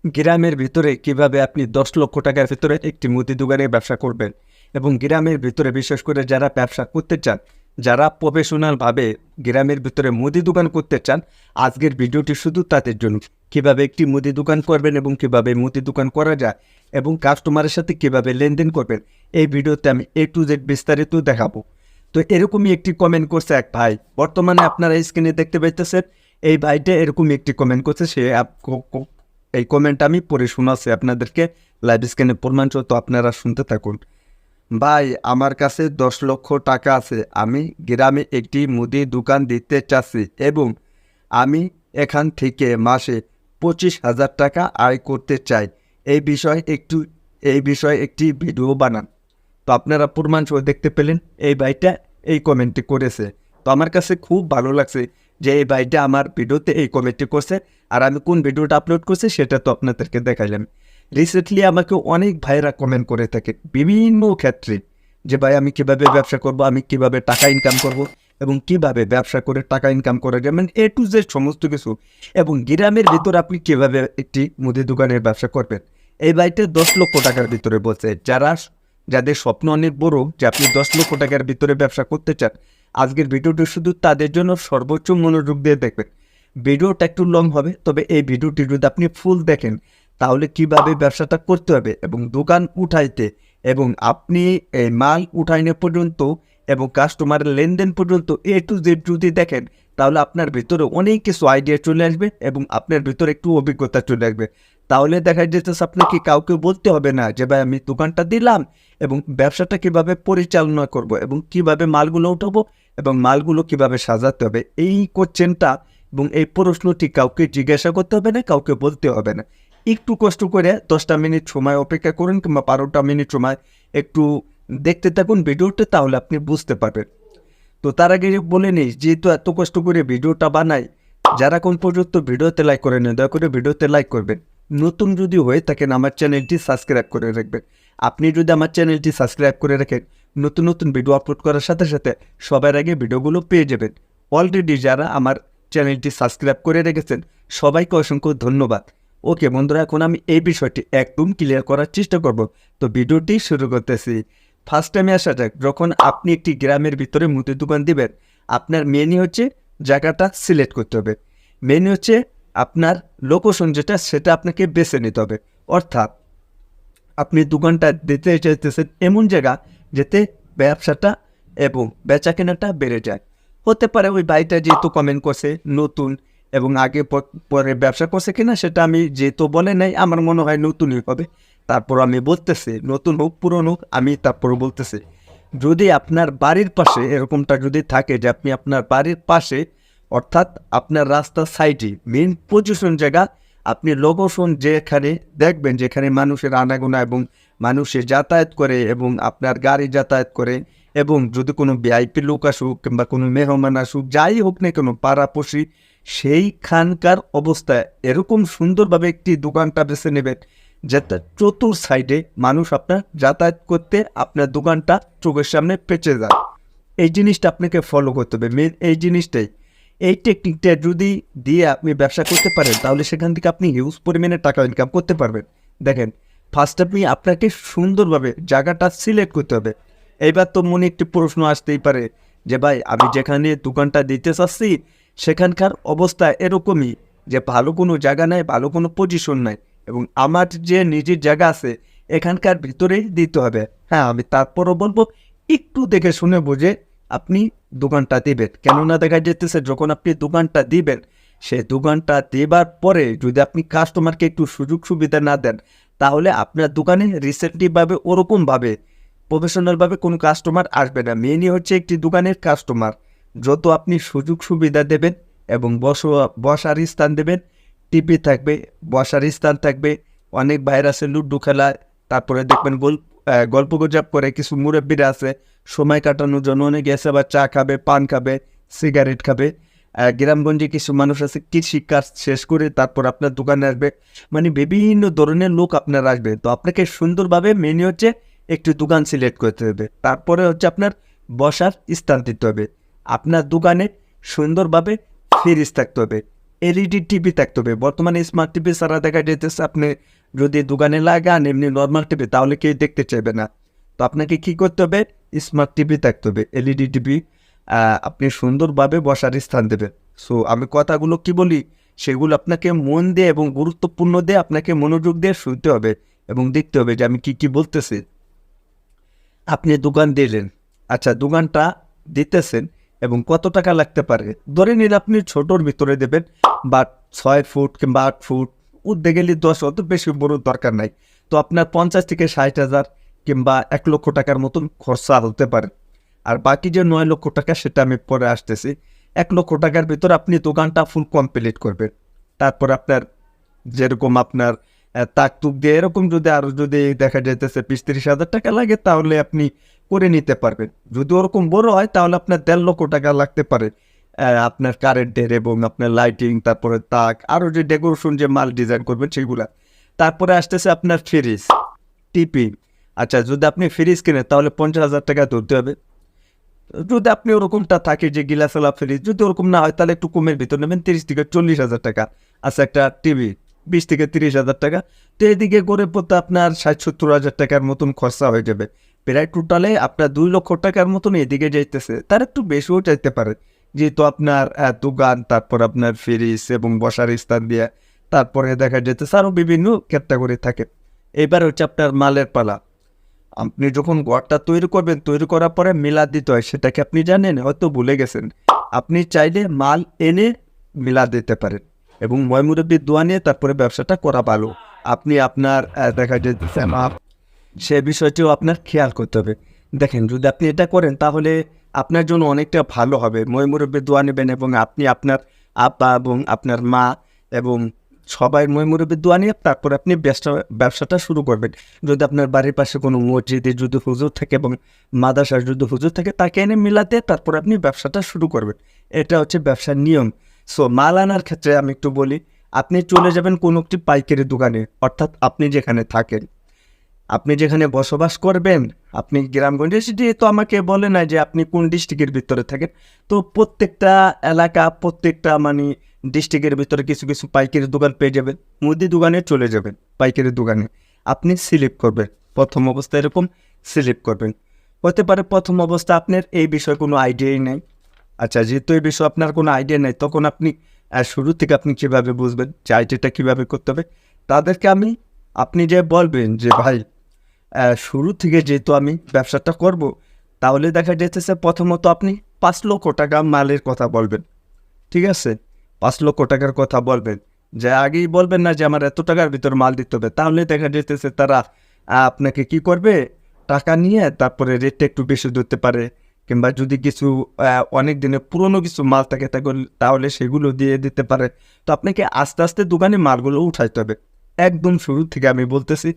গ্রামের ভিতরে কিভাবে আপনি ১০ লক্ষ টাকার ভিতরে একটি মুদি দোকানের ব্যবসা করবেন এবং গ্রামের ভিতরে বিশেষ করে যারা ব্যবসা করতে চান, যারা প্রফেশনালভাবে গ্রামের ভিতরে মুদি দোকান করতে চান, আজকের ভিডিওটি শুধু তাদের জন্য। কিভাবে একটি মুদি দোকান করবেন এবং কিভাবে মুদি দোকান করা যায় এবং কাস্টমারের সাথে কিভাবে লেনদেন করবেন, এই ভিডিওতে আমি A to Z বিস্তারিত দেখাবো। তো এরকমই একটি কমেন্ট করছে এক ভাই, বর্তমানে আপনারা স্ক্রিনে দেখতে পাইতেছেন। এই ভাইটা এরকমই একটি কমেন্ট করছে, সে এই কমেন্ট আমি পড়ে শোনাচ্ছি আপনাদেরকে লাইভ স্ক্রিনে প্রমাণসহ, তো আপনারা শুনতে থাকুন। ভাই, আমার কাছে 10 লক্ষ টাকা আছে। আমি গ্রামে একটি মুদি দোকান দিতে চাচ্ছি এবং আমি এখান থেকে মাসে 25,000 টাকা আয় করতে চাই। এই বিষয়ে একটি ভিডিও বানান। তো আপনারা প্রমাণসহ দেখতে পেলেন এই ভাইটা এই কমেন্টটি করেছে। তো আমার কাছে খুব ভালো লাগছে যে এই ভাইটা আমার ভিডিওতে এই কমেন্টটি করছে, আর আমি কোন ভিডিওটা আপলোড করছি সেটা তো আপনাদেরকে দেখাইলাম। রিসেন্টলি আমাকে অনেক ভাইরা কমেন্ট করে থাকে বিভিন্ন ক্ষেত্রে যে ভাই আমি কিভাবে ব্যবসা করব, আমি কিভাবে টাকা ইনকাম করব এবং কিভাবে ব্যবসা করে টাকা ইনকাম করা যায়, মানে A to Z সমস্ত কিছু, এবং গ্রামের ভিতরে আপনি কিভাবে একটি মুদি দোকানের ব্যবসা করবেন। এই ভাইটা 10 লক্ষ টাকার ভিতরে বলছে। যাদের স্বপ্ন অনেক বড় যে আপনি 10 লক্ষ টাকার ভিতরে ব্যবসা করতে চান, আজকের ভিডিওটি শুধু তাদের জন্য। সর্বোচ্চ মনোযোগ দিয়ে দেখবেন। ভিডিওটা একটু লং হবে, তবে এই ভিডিওটি যদি আপনি ফুল দেখেন তাহলে কিভাবে ব্যবসাটা করতে হবে এবং দোকান উঠাইতে এবং আপনি এই মাল উঠাইনে পর্যন্ত এবং কাস্টমারের লেনদেন পর্যন্ত A to Z যদি দেখেন, তাহলে আপনার ভিতরে অনেক কিছু আইডিয়া চলে আসবে এবং আপনার ভিতরে একটু অভিজ্ঞতা চলে আসবে। তাহলে দেখা যেতেছে আপনাকে কাউকে বলতে হবে না যে ভাই আমি দোকানটা দিলাম এবং ব্যবসাটা কিভাবে পরিচালনা করব এবং কিভাবে মালগুলো উঠাবো এবং মালগুলো কিভাবে সাজাতে হবে। এই কোশ্চেনটা এবং এই প্রশ্নটি কাউকে জিজ্ঞাসা করতে হবে না, কাউকে বলতে হবে না। একটু কষ্ট করে 10টা মিনিট সময় অপেক্ষা করুন কিংবা 12টা মিনিট সময় একটু দেখতে থাকুন ভিডিওটা, তাহলে আপনি বুঝতে পারবেন। তো তার আগে বলে নিই, যেহেতু এত কষ্ট করে ভিডিওটা বানাই, যারা কোন পর্যন্ত ভিডিওতে লাইক করেন না, দয়া করে ভিডিওতে লাইক করবেন। নতুন যদি হয়ে থাকেন আমার চ্যানেলটি সাবস্ক্রাইব করে রাখবেন। আপনি যদি আমার চ্যানেলটি সাবস্ক্রাইব করে রাখেন, নতুন নতুন ভিডিও আপলোড করার সাথে সাথে সবার আগে ভিডিওগুলো পেয়ে যাবেন। অলরেডি যারা আমার চ্যানেলটি সাবস্ক্রাইব করে রেখেছেন সবাইকে অসংখ্য ধন্যবাদ। ওকে বন্ধুরা, এখন আমি এই বিষয়টি একদম ক্লিয়ার করার চেষ্টা করব। তো ভিডিওটি শুরু করতেছি। ফার্স্ট টাইমে আসা যাক, যখন আপনি একটি গ্রামের ভিতরে মুদি দোকান দিবেন, আপনার মেনই হচ্ছে জায়গাটা সিলেক্ট করতে হবে। মেন হচ্ছে আপনার লোকেশন যেটা, সেটা আপনাকে বেছে নিতে হবে। অর্থাৎ আপনি দোকানটা দিতে চাইতেছেন এমন জায়গা যেতে ব্যবসাটা এবং বেচা কেনাটা বেড়ে যায়। হতে পারে ওই ভাইটা যেহেতু কমেন্ট করছে নতুন এবং আগে পরে ব্যবসা করছে কিনা সেটা আমি যেহেতু বলে নাই, আমার মনে হয় নতুনই হবে। তারপর আমি বলতেছি, নতুন হোক পুরনো হোক, আমি তারপর বলতেছি যদি আপনার বাড়ির পাশে এরকমটা যদি থাকে যে আপনি আপনার বাড়ির পাশে, অর্থাৎ আপনার রাস্তার সাইডে মেন পজিশন জায়গা, আপনি লোকেশন যেখানে দেখবেন যেখানে মানুষের আনাগোনা এবং মানুষের যাতায়াত করে এবং আপনার গাড়ি যাতায়াত করে, এবং যদি কোনো ভিআইপি লোক আসুক কিংবা কোনো মেহমান আসুক, যাই হোক না কোনো পাড়াপড়শি, সেইখানকার অবস্থায় এরকম সুন্দরভাবে একটি দোকানটা বেছে নেবেন যাতে চতুর সাইডে মানুষ আপনার যাতায়াত করতে আপনার দোকানটা চোখের সামনে পেঁচে যায়। এই জিনিসটা আপনাকে ফলো করতে হবে, মেন এই জিনিসটাই। এই টেকনিকটা যদি দিয়ে আপনি ব্যবসা করতে পারেন, তাহলে সেখান থেকে আপনি হিউজ পরিমাণে টাকা ইনকাম করতে পারবেন। দেখেন, ফার্স্ট আপনাকে সুন্দরভাবে জায়গাটা সিলেক্ট করতে হবে। এইবার তো মনে একটি প্রশ্ন আসতেই পারে যে ভাই আমি যেখানে দোকানটা দিতে চাচ্ছি সেখানকার অবস্থা এরকমই যে ভালো কোনো জায়গা নাই, ভালো কোনো পজিশন নাই, এবং আমার যে নিজের জায়গা আছে এখানকার ভিতরেই দিতে হবে। হ্যাঁ, আমি তারপরও বলবো একটু দেখে শুনে বুঝে আপনি দোকানটা দিবেন। কেননা দেখা যেতেছে যখন আপনি দোকানটা দিবেন, সে দোকানটা দেবার পরে যদি আপনি কাস্টমারকে একটু সুযোগ সুবিধা না দেন, তাহলে আপনার দোকানে রিসেন্টলিভাবে ওরকমভাবে প্রফেশনালভাবে কোনো কাস্টমার আসবে না। মেনই হচ্ছে একটি দোকানের কাস্টমার। যত আপনি সুযোগ সুবিধা দেবেন এবং বসার স্থান দেবেন, টিভি থাকবে, বসার স্থান থাকবে, অনেক বাইরে আছে লুডু খেলা, তারপরে দেখবেন গল্প গুজব করে কিছু মুরব্বীরা আছে সময় কাটানোর জন্য অনেক গেছে, আবার চা খাবে, পান খাবে, সিগারেট খাবে। গ্রামগঞ্জে কিছু মানুষ আছে কৃষি কাজ শেষ করে তারপর আপনার দোকানে আসবে, মানে বিভিন্ন ধরনের লোক আপনার আসবে। তো আপনাকে সুন্দরভাবে মেনু হচ্ছে একটি দোকান সিলেক্ট করতে হবে, তারপরে হচ্ছে আপনার বসার স্থান দিতে হবে, আপনার দোকানে সুন্দরভাবে ফ্রিজ থাকতে হবে, এলইডি টিভি থাকতে হবে। বর্তমানে স্মার্ট টিভি ছাড়া দেখা যাইতেছে আপনি যদি দোকানে লাগান এমনি নর্মাল টিভি তাহলে কেউ দেখতে চাইবে না। তো আপনাকে কি করতে হবে? স্মার্ট টিভি থাকতে হবে, এলইডি টিভি। আপনি সুন্দরভাবে বসার স্থান দেবেন। সো আমি কথাগুলো কি বলি সেগুলো আপনাকে মন দিয়ে এবং গুরুত্বপূর্ণ দিয়ে আপনাকে মনোযোগ দিয়ে শুনতে হবে এবং দেখতে হবে যে আমি কি বলতেছি। আপনি দোকান দিলেন, আচ্ছা দোকানটা দিতেছেন এবং কত টাকা লাগতে পারে ধরে নিন আপনি ছোটোর ভিতরে দেবেন, বা 6 ফুট কিংবা 8 ফুট, উঠতে গেলে 10, অত বেশি বড় দরকার নাই। তো আপনার 50 থেকে 60,000 কিংবা 1 লক্ষ টাকার মতন খরচা হতে পারে। আর বাকি যে 9 লক্ষ টাকা সেটা আমি পরে আসতেছি। 1 লক্ষ টাকার ভিতর আপনি দোকানটা ফুল কমপ্লিট করবেন। তারপর আপনার যেরকম আপনার তাক তুক দিয়ে এরকম যদি আরও যদি দেখা যাইতেছে 20-30 হাজার টাকা লাগে তাহলে আপনি করে নিতে পারবেন। যদি ওরকম বড় হয় তাহলে আপনার 1.5 লক্ষ টাকা লাগতে পারে আপনার কারেন্টের এবং আপনার লাইটিং, তারপরে তাক, আরও যে ডেকোরেশন যে মাল ডিজাইন করবেন সেগুলা। তারপরে আসতেছে আপনার ফ্রিজ, টিপি। আচ্ছা যদি আপনি ফ্রিজ কিনেন তাহলে 50,000 টাকা ধরতে হবে। যদি আপনি ওরকমটা থাকে যে গিলাসওয়ালা ফ্রিজ, যদি ওরকম না হয় তাহলে একটু কমের ভিতর নেবেন, 30 থেকে 40,000 টাকা। আচ্ছা একটা টিভি 20 থেকে 30,000 টাকা। তো এদিকে করে পড়তে আপনার 60-70 হাজার টাকার মতন খরচা হয়ে যাবে। প্রায় টোটালে আপনার 2 লক্ষ টাকার মতন এদিকে যাইতেছে, তার একটু বেশিও চাইতে পারে যেহেতু আপনার দোকান, তারপর আপনার ফ্রিজ এবং বসার স্থান দিয়ে, তারপরে দেখা যেতেছে আরও বিভিন্ন ক্যাটাগরি থাকে। এবার হচ্ছে আপনার মালের পালা। আপনি যখন ঘরটা তৈরি করবেন, তৈরি করার পরে মিলাদ দিতে হয়, সেটাকে আপনি জানেন, হয়তো ভুলে গেছেন। আপনি চাইলে মাল এনে মিলাদ দিতে পারেন এবং ময়মুরব্বির দোয়া নিয়ে তারপরে ব্যবসাটা করা ভালো। আপনি আপনার দেখা যেতেছে সে বিষয়টিও আপনার খেয়াল করতে হবে। দেখেন যদি আপনি এটা করেন তাহলে আপনার জন্য অনেকটা ভালো হবে। ময়মুরব্বির দোয়া নেবেন এবং আপনি আপনার আব্বা এবং আপনার মা এবং সবাই ময়মুরব্বির দোয়া নিয়ে তারপরে আপনি ব্যবসাটা শুরু করবেন। যদি আপনার বাড়ির পাশে কোনো মসজিদে যদি হুজুর থাকে এবং মাদ্রাসার যদি হুজুর থাকে তাকে এনে মিলাতে তারপর আপনি ব্যবসাটা শুরু করবেন। এটা হচ্ছে ব্যবসার নিয়ম। সো মাল আনার ক্ষেত্রে আমি একটু বলি, আপনি চলে যাবেন কোনো একটি পাইকারি দোকানে, অর্থাৎ আপনি যেখানে থাকেন, আপনি যেখানে বসবাস করবেন, আপনি গ্রামগঞ্জে, সেটি তো আমাকে বলে না যে আপনি কোন ডিস্ট্রিক্টের ভিতরে থাকেন। তো প্রত্যেকটা এলাকা, প্রত্যেকটা ডিস্ট্রিক্টের ভিতরে কিছু কিছু পাইকারি দোকান পেয়ে যাবেন। মুদি দোকানে চলে যাবেন, পাইকারি দোকানে আপনি সিলেক্ট করবেন। প্রথম অবস্থায় এরকম সিলেক্ট করবেন। হতে পারে প্রথম অবস্থা আপনার এই বিষয়ে কোনো আইডিয়াই নেই। আচ্ছা যেহেতু এই বিষয়ে আপনার কোনো আইডিয়া নেই, তখন আপনি শুরু থেকে আপনি কীভাবে বুঝবেন যে আইডিয়াটা কীভাবে করতে হবে? তাদেরকে আপনি যে বলবেন যে ভাই শুরু থেকে যেহেতু আমি ব্যবসাটা করব, তাহলে দেখা যেতেছে প্রথমত আপনি 5 লক্ষ টাকা মালের কথা বলবেন। ঠিক আছে, 5 লক্ষ টাকার কথা বলবেন, যে আগেই বলবেন না যে আমার এত টাকার ভিতর মাল দিতে হবে। তাহলে দেখা যেতেছে তারা আপনাকে কি করবে, টাকা নিয়ে তারপরে রেটটা একটু বেশি ধরতে পারে, কিংবা যদি কিছু অনেক দিনের পুরনো কিছু মাল থাকে তাহলে সেগুলো দিয়ে দিতে পারে। তো আপনাকে আস্তে আস্তে দোকানে মালগুলো উঠাইতে হবে। একদম শুরু থেকে আমি বলতেছি,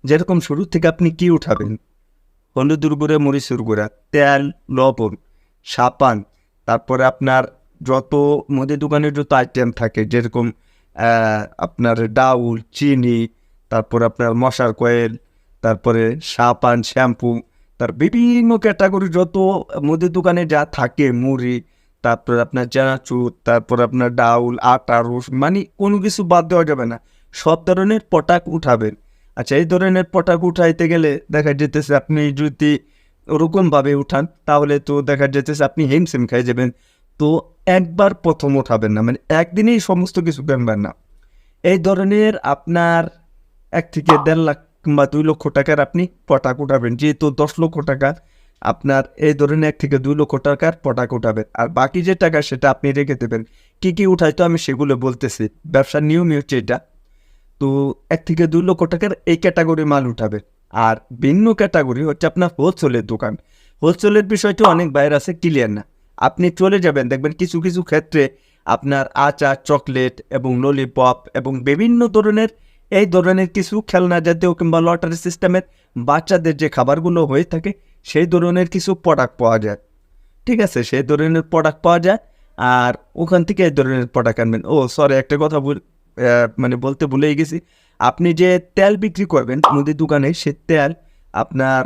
যেরকম শুরু থেকে আপনি কি উঠাবেন, হলুদের গুঁড়া, মরিচের গুঁড়া, তেল, লবণ, সাবান, তারপরে আপনার যত মুদি দোকানের যত আইটেম থাকে, যেরকম আপনার ডাউল, চিনি, তারপর আপনার মশার কয়েল, তারপরে সাবান, শ্যাম্পু, তার বিভিন্ন ক্যাটাগরি যত মুদি দোকানে যা থাকে, মুড়ি, তারপর আপনার চানাচুর, তারপর আপনার ডাউল, আটা, রসুন, কোনো কিছু বাদ দেওয়া যাবে না। সব ধরনের প্রোডাক্ট উঠাবেন। আচ্ছা এই ধরনের প্রোডাক্ট উঠাইতে গেলে দেখা যেতেছে আপনি যদি ওরকমভাবে উঠান তাহলে তো দেখা যেতেছে আপনি হিমশিম খাই যাবেন। তো একবার প্রথম উঠাবেন না, একদিনেই সমস্ত কিছু কিনবেন না। এই ধরনের আপনার 1 থেকে 1.5 লাখ কিংবা 2 লক্ষ টাকার আপনি প্রোডাক্ট উঠাবেন। যেহেতু 10 লক্ষ টাকা আপনার এই ধরনের 1 থেকে 2 লক্ষ টাকার প্রোডাক্ট উঠাবেন, আর বাকি যে টাকা সেটা আপনি রেখে দেবেন। কী উঠাইতো আমি সেগুলো বলতেছি, ব্যবসার নিয়মই হচ্ছে এটা। তো 1 থেকে 2 লক্ষ টাকার এই ক্যাটাগরি মাল উঠাবে। আর ভিন্ন ক্যাটাগরি হচ্ছে আপনার হোলসেলের দোকান। হোলসেলের বিষয়টি অনেক বাইরে আছে, ক্লিয়ার না। আপনি চলে যাবেন, দেখবেন কিছু কিছু ক্ষেত্রে আপনার আচার, চকলেট এবং ললিপপ এবং বিভিন্ন ধরনের এই ধরনের কিছু খেলনা জাতীয় কিংবা লটারি সিস্টেমের বাচ্চাদের যে খাবারগুলো হয়ে থাকে সেই ধরনের কিছু প্রোডাক্ট পাওয়া যায়। ঠিক আছে, সেই ধরনের প্রোডাক্ট পাওয়া যায়, আর ওখান থেকে এই ধরনের প্রোডাক্ট আনবেন। ও সরি, একটা কথা বলতে ভুলেই গেছি। আপনি যে তেল বিক্রি করবেন মুদি দোকানে, সে তেল আপনার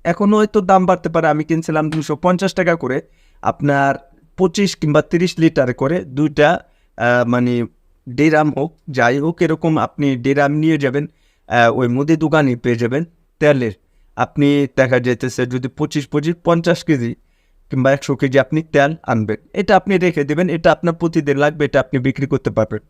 এখনও হয়তো দাম বাড়তে পারে। আমি কিনছিলাম 250 টাকা করে, আপনার 25 কিংবা 30 লিটার করে 2টা মানে ডিরাম হোক যাই হোক এরকম আপনি ডিরাম নিয়ে যাবেন, ওই মুদি দোকানে পেয়ে যাবেন তেলের। আপনি দেখা যেতেছে যদি 25-50 কেজি কিংবা 100 কেজি আপনি তেল আনবেন, এটা আপনি রেখে দেবেন, এটা আপনার প্রতিদিন লাগবে, এটা আপনি বিক্রি করতে পারবেন।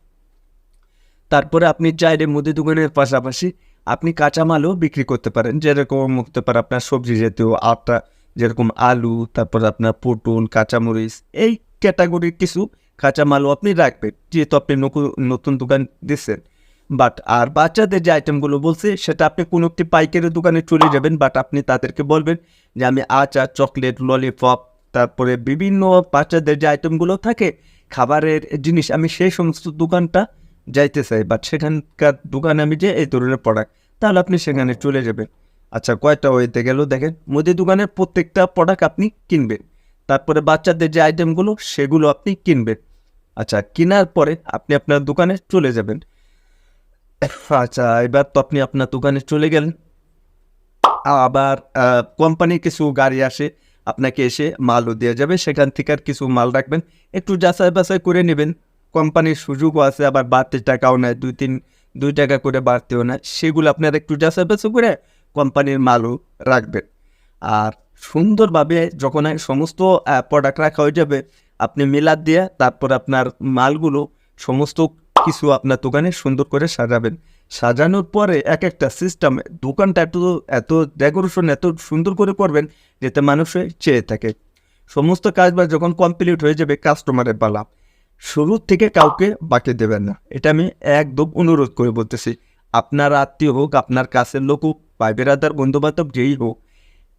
তারপরে আপনি চাইলে মুদি দোকানের পাশাপাশি আপনি কাঁচামালও বিক্রি করতে পারেন, যেরকম হতে পারে আপনার সবজি জাতীয় আটা, যেরকম আলু, তারপর আপনার পটল, কাঁচামরিচ, এই ক্যাটাগরির কিছু কাঁচামালও আপনি রাখবেন, যেহেতু আপনি নতুন দোকান দিচ্ছেন। বাট আর বাচ্চাদের যে আইটেমগুলো বলছি সেটা আপনি কোনো একটি পাইকারি দোকানে চলে যাবেন, বাট আপনি তাদেরকে বলবেন যে আমি আচার, চকলেট, ললিপপ, তারপরে বিভিন্ন বাচ্চাদের যে আইটেমগুলো থাকে খাবারের জিনিস, আমি সেই সমস্ত দোকানটা যাইতে চাই, বাট সেখানকার দোকানে আমি যে এই ধরনের প্রোডাক্ট, তাহলে আপনি সেখানে চলে যাবেন। আচ্ছা, কয়টা হইতে গেল দেখেন, মুদি দোকানের প্রত্যেকটা প্রোডাক্ট আপনি কিনবেন, তারপরে বাচ্চাদের যে আইটেমগুলো সেগুলো আপনি কিনবেন। আচ্ছা, কেনার পরে আপনি আপনার দোকানে চলে যাবেন। আচ্ছা, এবার তো আপনি আপনার দোকানে চলে গেলেন, আবার কোম্পানির কিছু গাড়ি আসে, আপনাকে এসে মালও দেওয়া যাবে, সেখান থেকে আর কিছু মাল রাখবেন, একটু যাচাই বাছাই করে নেবেন। কোম্পানির সুযোগও আছে, আবার বাড়তি টাকাও নেয়, 2 টাকা করে বাড়তেও নেয়, সেগুলো আপনার একটু যাচাই বাছাই করে কোম্পানির মালও রাখবেন। আর সুন্দরভাবে যখন সমস্ত প্রোডাক্ট রাখা হয়ে যাবে, আপনি মিলাদ দিয়ে তারপর আপনার মালগুলো সমস্ত কিছু আপনার দোকানে সুন্দর করে সাজাবেন। সাজানোর পরে এক একটা সিস্টেম, দোকানটা এত ডেকোরেশন এত সুন্দর করে করবেন যাতে মানুষে চেয়ে থাকে। সমস্ত কাজবাজ যখন কমপ্লিট হয়ে যাবে, কাস্টমারের পালা, শুরু থেকে কাউকে বাকি দেবেন না, এটা আমি একদম অনুরোধ করে বলতেছি। আপনার আত্মীয় হোক, আপনার কাছের লোক হোক, ভাই বেরাদার, বন্ধুবান্ধব যেই হোক,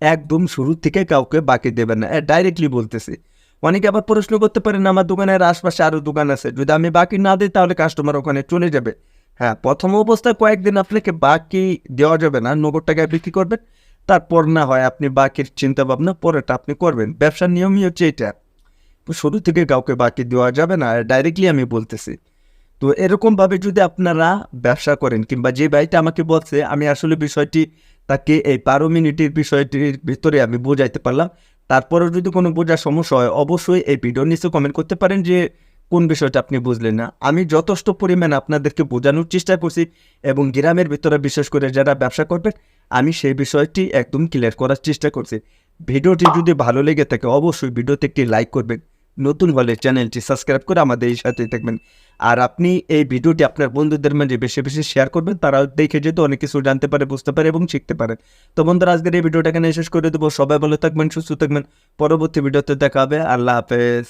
একদম শুরু থেকে কাউকে বাকি দেবেন না, ডাইরেক্টলি বলতেছি। অনেকে আবার প্রশ্ন করতে পারেন আমার দোকানের আশপাশে আরও দোকান আছে, যদি আমি বাকি না দিই তাহলে কাস্টমার ওখানে চলে যাবে। হ্যাঁ, প্রথম অবস্থায় কয়েকদিন আপনাকে বাকি দেওয়া যাবে না, নগদ টাকায় বিক্রি করবেন, তারপর না হয় আপনি বাকির চিন্তা ভাবনা পরেটা আপনি করবেন। ব্যবসার নিয়মই হচ্ছে এটা, শুরু থেকে কাউকে বাকি দেওয়া যাবে না, ডাইরেক্টলি আমি বলতেছি। তো এরকমভাবে যদি আপনারা ব্যবসা করেন, কিংবা যে ভাইটা আমাকে বলছে, আমি আসলে বিষয়টি তাকে এই 12 মিনিটের বিষয়টির ভিতরে আমি বোঝাইতে পারলাম। তারপরেও যদি কোনো বোঝার সমস্যা হয়, অবশ্যই এই ভিডিওর নিচে কমেন্ট করতে পারেন যে কোন বিষয়টা আপনি বুঝলেন না। আমি যথেষ্ট পরিমাণে আপনাদেরকে বোঝানোর চেষ্টা করছি, এবং গ্রামের ভিতরে বিশেষ করে যারা ব্যবসা করবেন, আমি সেই বিষয়টি একদম ক্লিয়ার করার চেষ্টা করছি। ভিডিওটি যদি ভালো লেগে থাকে অবশ্যই ভিডিওতে একটি লাইক করবেন, নতুন হলে চ্যানেলটি সাবস্ক্রাইব করে আমাদের এই সাথেই থাকবেন। আর আপনি এই ভিডিওটি আপনার বন্ধুদের মাঝে বেশি বেশি শেয়ার করবেন, তারা দেখে যেহেতু অনেক কিছু জানতে পারে, বুঝতে পারে এবং শিখতে পারে। তো বন্ধুরা, আজকের এই ভিডিওটা এখানে শেষ করে দেবো। সবাই ভালো থাকবেন, সুস্থ থাকবেন, পরবর্তী ভিডিওতে দেখা হবে। আল্লাহ হাফেজ।